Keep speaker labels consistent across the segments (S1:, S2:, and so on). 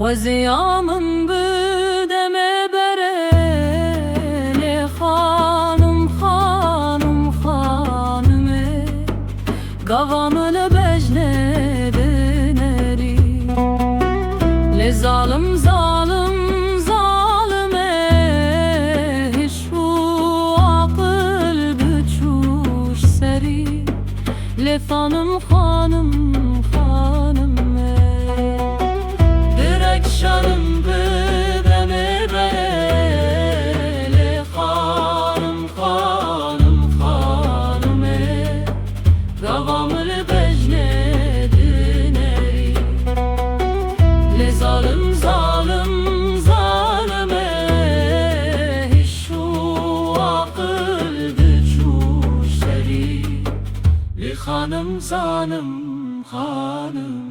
S1: خوزیامن بدم برلی خانم خانم خانمه گوامن بجنه بنری لظالم ظالم ظالمه هشو عقل بچوش سری لخانم خانم شانم بدم برلی خانم خانم خانمه گوامل بجنه دنری لظالم ظالم ظالمه هشو عقل بچوش سری لخانم زانم خانمه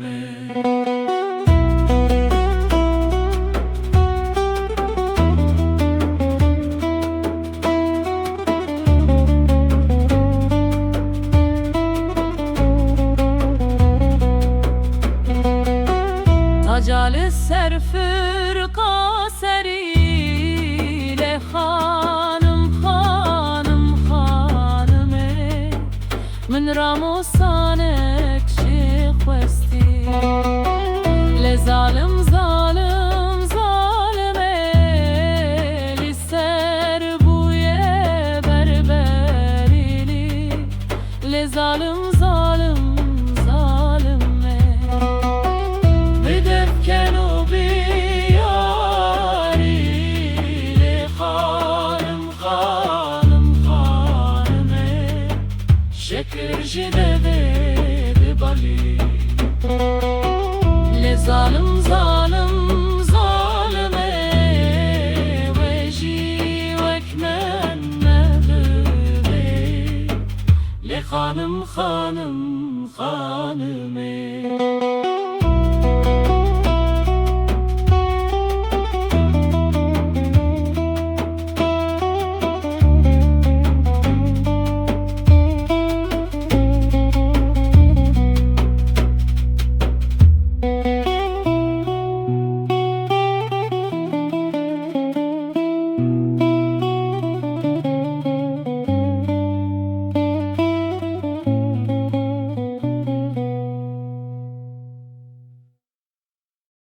S1: Acale serfirqa seriyle hanım hanım hanıme min ramosanek şikhwesti le zalim zalim zalime li serbuye berberili le zalim zalim كانوا بياري لخانم خانم خانمه شكر جدده ببالي لظالم ظالم ظالمه وجي وكمان مهبه لخانم خانم خانمه